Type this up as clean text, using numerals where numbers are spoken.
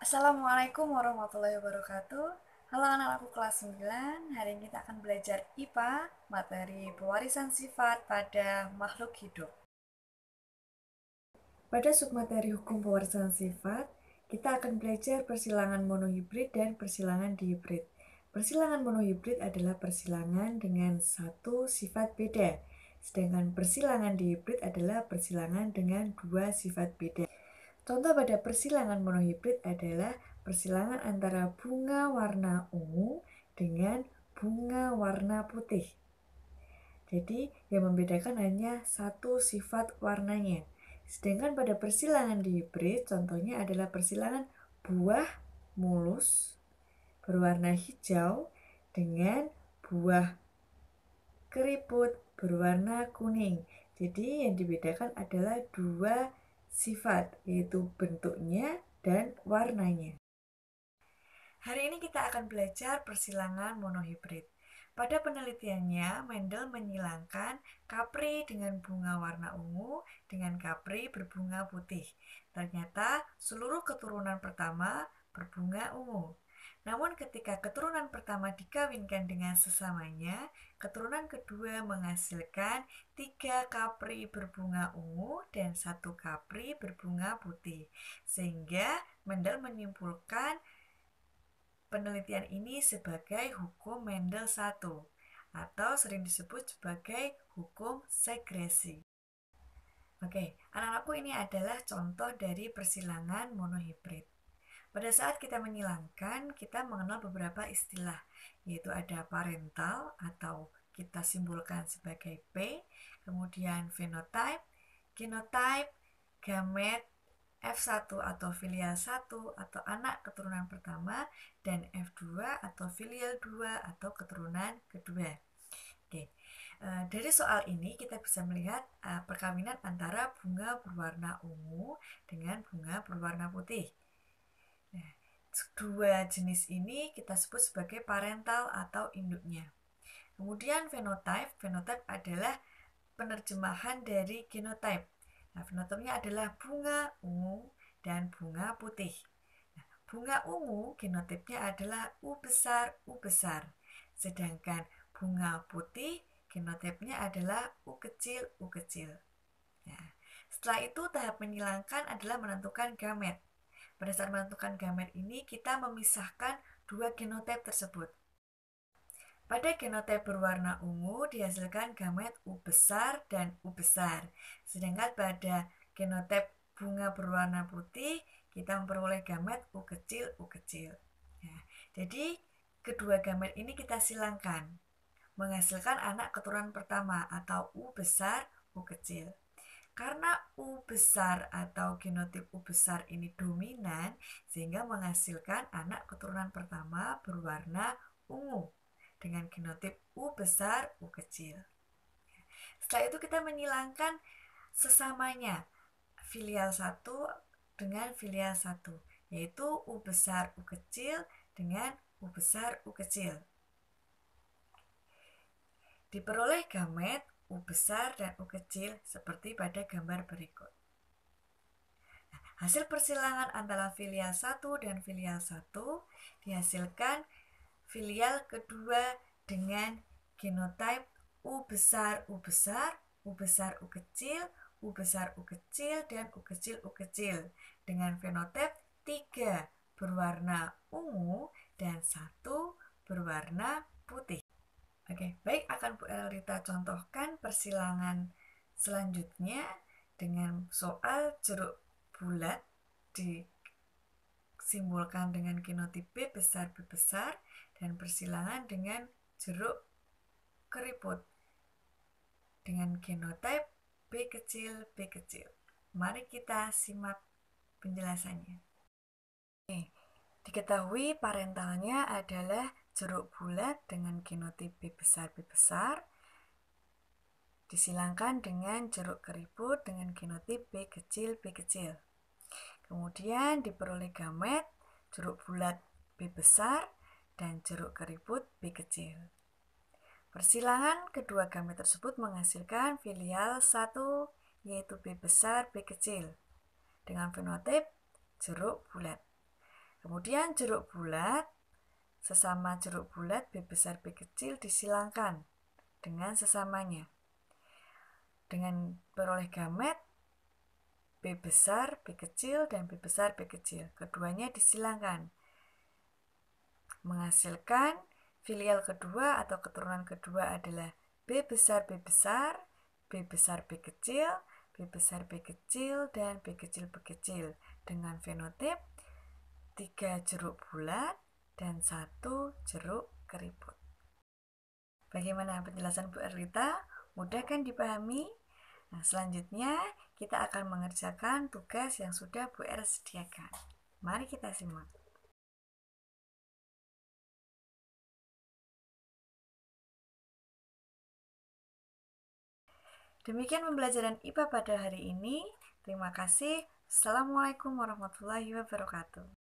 Assalamualaikum warahmatullahi wabarakatuh. Halo anak-anakku kelas 9. Hari ini kita akan belajar IPA, materi pewarisan sifat pada makhluk hidup. Pada submateri hukum pewarisan sifat, kita akan belajar persilangan monohibrid dan persilangan dihibrid. Persilangan monohibrid adalah persilangan dengan satu sifat beda, sedangkan persilangan dihibrid adalah persilangan dengan dua sifat beda. Contoh pada persilangan monohibrid adalah persilangan antara bunga warna ungu dengan bunga warna putih. Jadi yang membedakan hanya satu sifat warnanya. Sedangkan pada persilangan dihibrid, contohnya adalah persilangan buah mulus berwarna hijau dengan buah keriput berwarna kuning. Jadi yang dibedakan adalah dua sifat, yaitu bentuknya dan warnanya. Hari ini kita akan belajar persilangan monohibrid. Pada penelitiannya, Mendel menyilangkan kapri dengan bunga warna ungu dengan kapri berbunga putih. Ternyata seluruh keturunan pertama berbunga ungu. Namun ketika keturunan pertama dikawinkan dengan sesamanya, keturunan kedua menghasilkan 3 kapri berbunga ungu dan 1 kapri berbunga putih. Sehingga Mendel menyimpulkan penelitian ini sebagai hukum Mendel I atau sering disebut sebagai hukum segresi. Oke, anak-anakku, ini adalah contoh dari persilangan monohibrid. Pada saat kita menyilangkan, kita mengenal beberapa istilah, yaitu ada parental atau kita simbolkan sebagai P, kemudian phenotype, genotype, gamet, F1 atau filial 1 atau anak keturunan pertama, dan F2 atau filial 2 atau keturunan kedua. Oke. Dari soal ini kita bisa melihat perkawinan antara bunga berwarna ungu dengan bunga berwarna putih. Nah, dua jenis ini kita sebut sebagai parental atau induknya. Kemudian phenotype adalah penerjemahan dari genotype. Nah, fenotipnya adalah bunga ungu dan bunga putih. Nah, bunga ungu genotipnya adalah U besar, U besar. Sedangkan bunga putih genotipnya adalah U kecil, U kecil. Nah, setelah itu tahap menyilangkan adalah menentukan gamet. Pada saat menentukan gamet ini kita memisahkan dua genotip tersebut. Pada genotipe berwarna ungu dihasilkan gamet U besar dan U besar. Sedangkan pada genotipe bunga berwarna putih kita memperoleh gamet U kecil, U kecil. Nah, jadi kedua gamet ini kita silangkan, menghasilkan anak keturunan pertama atau U besar, U kecil. Karena U besar atau genotip U besar ini dominan, sehingga menghasilkan anak keturunan pertama berwarna ungu dengan genotip U besar, U kecil. Setelah itu kita menyilangkan sesamanya filial 1 dengan filial 1, yaitu U besar, U kecil dengan U besar, U kecil. Diperoleh gamet U besar dan U kecil seperti pada gambar berikut. Hasil persilangan antara filial 1 dan filial 1 dihasilkan filial kedua dengan genotype U besar, U besar, U besar, U kecil, U besar, U kecil, dan U kecil, U kecil dengan fenotip 3 berwarna ungu dan 1 berwarna putih. Oke, baik, akan Bu Elrita contohkan persilangan selanjutnya dengan soal jeruk bulat disimbolkan dengan genotip B besar, B besar, dan persilangan dengan jeruk keriput dengan genotype B kecil, B kecil. Mari kita simak penjelasannya. Diketahui parentalnya adalah jeruk bulat dengan genotip B besar, B besar, disilangkan dengan jeruk keriput dengan genotip B kecil, B kecil. Kemudian diperoleh gamet jeruk bulat B besar dan jeruk keriput B kecil. Persilangan kedua gamet tersebut menghasilkan filial 1, yaitu B besar, B kecil dengan fenotip jeruk bulat. Kemudian jeruk bulat, sesama jeruk bulat B besar B kecil disilangkan dengan sesamanya. Dengan peroleh gamet B besar B kecil dan B besar B kecil. Keduanya disilangkan. Menghasilkan filial kedua atau keturunan kedua adalah B besar B besar, B besar B kecil, B besar B kecil, dan B kecil B kecil dengan fenotip 3 jeruk bulat dan 1 jeruk keriput. Bagaimana penjelasan Bu Erlita? Mudah kan dipahami? Nah, selanjutnya kita akan mengerjakan tugas yang sudah Bu Er sediakan. Mari kita simak. Demikian pembelajaran IPA pada hari ini. Terima kasih. Assalamualaikum warahmatullahi wabarakatuh.